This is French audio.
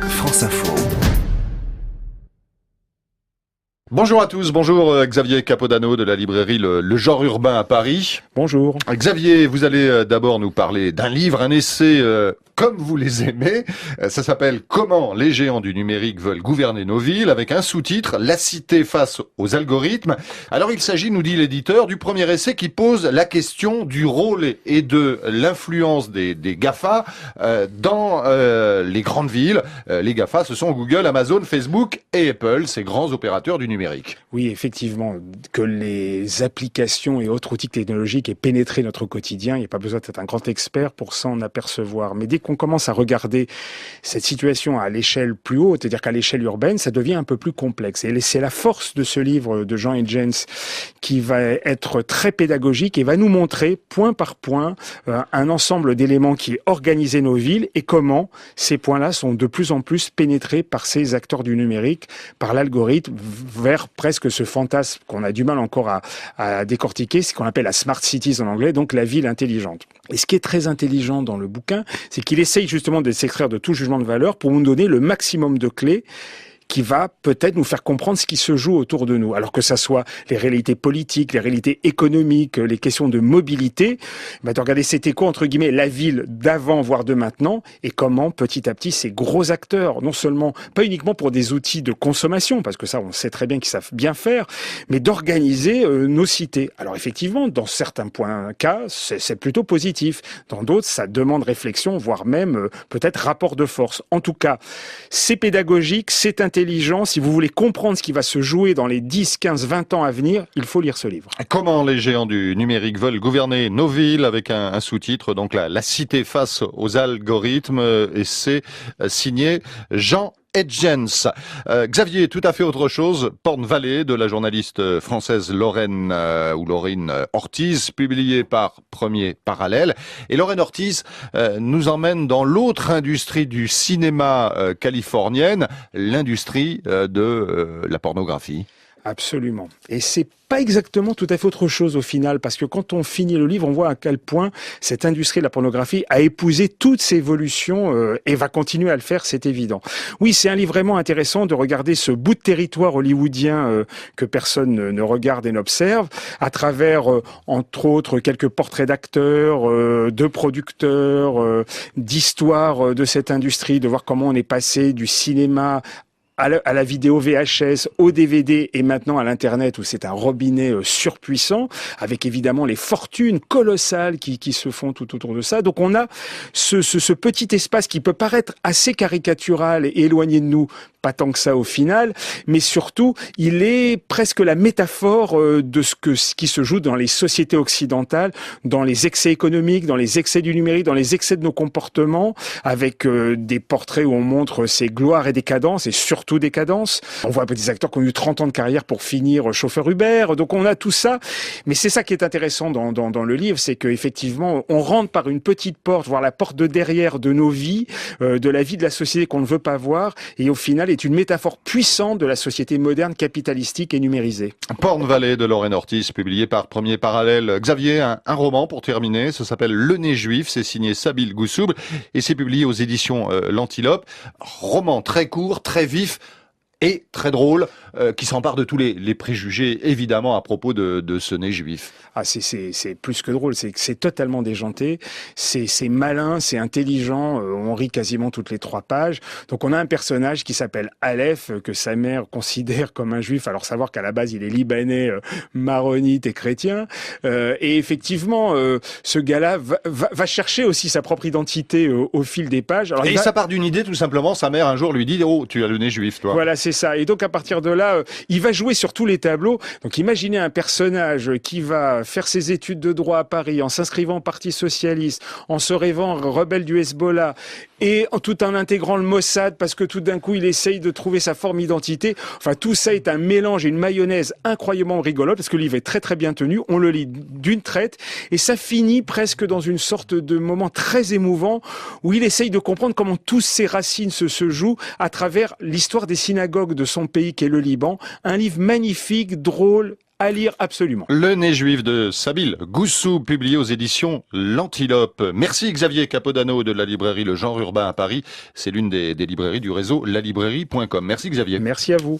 France Info. Bonjour à tous, bonjour Xavier Capodano de la librairie Le Genre Urbain à Paris. Bonjour. Xavier, vous allez d'abord nous parler d'un livre, un essai comme vous les aimez. Ça s'appelle « Comment les géants du numérique veulent gouverner nos villes » avec un sous-titre « La cité face aux algorithmes ». Alors il s'agit, nous dit l'éditeur, du premier essai qui pose la question du rôle et de l'influence des GAFA dans les grandes villes. Les GAFA, ce sont Google, Amazon, Facebook et Apple, ces grands opérateurs du numérique. Oui, effectivement, que les applications et autres outils technologiques aient pénétré notre quotidien, il n'y a pas besoin d'être un grand expert pour s'en apercevoir. Mais dès qu'on commence à regarder cette situation à l'échelle plus haute, c'est-à-dire qu'à l'échelle urbaine, ça devient un peu plus complexe. Et c'est la force de ce livre de Jean et Jens qui va être très pédagogique et va nous montrer, point par point, un ensemble d'éléments qui organisent nos villes et comment ces points-là sont de plus en plus pénétrés par ces acteurs du numérique, par l'algorithme, vers presque ce fantasme qu'on a du mal encore à décortiquer, ce qu'on appelle la smart cities en anglais, donc la ville intelligente. Et ce qui est très intelligent dans le bouquin, c'est qu'il essaye justement de s'extraire de tout jugement de valeur pour nous donner le maximum de clés qui va peut-être nous faire comprendre ce qui se joue autour de nous. Alors que ça soit les réalités politiques, les réalités économiques, les questions de mobilité, de regarder cet écho, entre guillemets, la ville d'avant, voire de maintenant, et comment petit à petit ces gros acteurs, non seulement, pas uniquement pour des outils de consommation, parce que ça on sait très bien qu'ils savent bien faire, mais d'organiser nos cités. Alors effectivement, dans certains cas, c'est plutôt positif. Dans d'autres, ça demande réflexion, voire même peut-être rapport de force. En tout cas, c'est pédagogique, c'est intelligent. Si vous voulez comprendre ce qui va se jouer dans les 10, 15, 20 ans à venir, il faut lire ce livre. Comment les géants du numérique veulent gouverner nos villes avec un sous-titre, donc la cité face aux algorithmes, et c'est signé Jean et Jens. Xavier, tout à fait autre chose. Porn Valley de la journaliste française Lorraine Ortiz, publié par Premier Parallèle. Et Lorraine Ortiz nous emmène dans l'autre industrie du cinéma californienne, l'industrie de la pornographie. Absolument. Et c'est pas exactement tout à fait autre chose au final, parce que quand on finit le livre, on voit à quel point cette industrie de la pornographie a épousé toutes ces évolutions et va continuer à le faire, c'est évident. Oui, c'est un livre vraiment intéressant de regarder ce bout de territoire hollywoodien que personne ne regarde et n'observe, à travers, entre autres, quelques portraits d'acteurs, de producteurs, d'histoires de cette industrie, de voir comment on est passé du cinéma à la vidéo VHS, au DVD et maintenant à l'Internet où c'est un robinet surpuissant, avec évidemment les fortunes colossales qui se font tout autour de ça. Donc on a ce petit espace qui peut paraître assez caricatural et éloigné de nous, pas tant que ça au final, mais surtout il est presque la métaphore de ce qui se joue dans les sociétés occidentales, dans les excès économiques, dans les excès du numérique, dans les excès de nos comportements, avec des portraits où on montre ces gloires et décadences, et surtout décadence. On voit des acteurs qui ont eu 30 ans de carrière pour finir chauffeur Uber, donc on a tout ça. Mais c'est ça qui est intéressant dans le livre, c'est qu'effectivement, on rentre par une petite porte, voire la porte de derrière de nos vies, de la vie de la société qu'on ne veut pas voir, et au final est une métaphore puissante de la société moderne, capitalistique et numérisée. Porn Valley de Lorraine Ortiz, publié par Premier Parallèle. Xavier, un roman pour terminer, ça s'appelle Le Nez Juif, c'est signé Sabine Goussoub, et c'est publié aux éditions L'Antilope. Roman très court, très vif, et très drôle, qui s'empare de tous les préjugés, évidemment, à propos de ce nez juif. Ah, c'est plus que drôle, c'est totalement déjanté, c'est malin, c'est intelligent, on rit quasiment toutes les 3 pages. Donc on a un personnage qui s'appelle Aleph, que sa mère considère comme un juif, alors savoir qu'à la base il est libanais, maronite et chrétien. Et effectivement, ce gars-là va chercher aussi sa propre identité au fil des pages. Alors, ça part d'une idée, tout simplement, sa mère un jour lui dit « Oh, tu as le nez juif, toi ». Voilà, c'est ça. Et donc à partir de là, il va jouer sur tous les tableaux. Donc imaginez un personnage qui va faire ses études de droit à Paris en s'inscrivant au Parti Socialiste, en se rêvant rebelle du Hezbollah et tout en intégrant le Mossad parce que tout d'un coup il essaye de trouver sa forme d'identité. Enfin tout ça est un mélange et une mayonnaise incroyablement rigolote parce que le livre est très très bien tenu, on le lit d'une traite et ça finit presque dans une sorte de moment très émouvant où il essaye de comprendre comment toutes ces racines se jouent à travers l'histoire des synagogues de son pays qui est le Liban. Un livre magnifique, drôle, À lire absolument. Le nez juif de Sabile Goussou, publié aux éditions L'Antilope. Merci Xavier Capodano de la librairie Le Genre Urbain à Paris. C'est l'une des librairies du réseau lalibrairie.com. Merci Xavier. Merci à vous.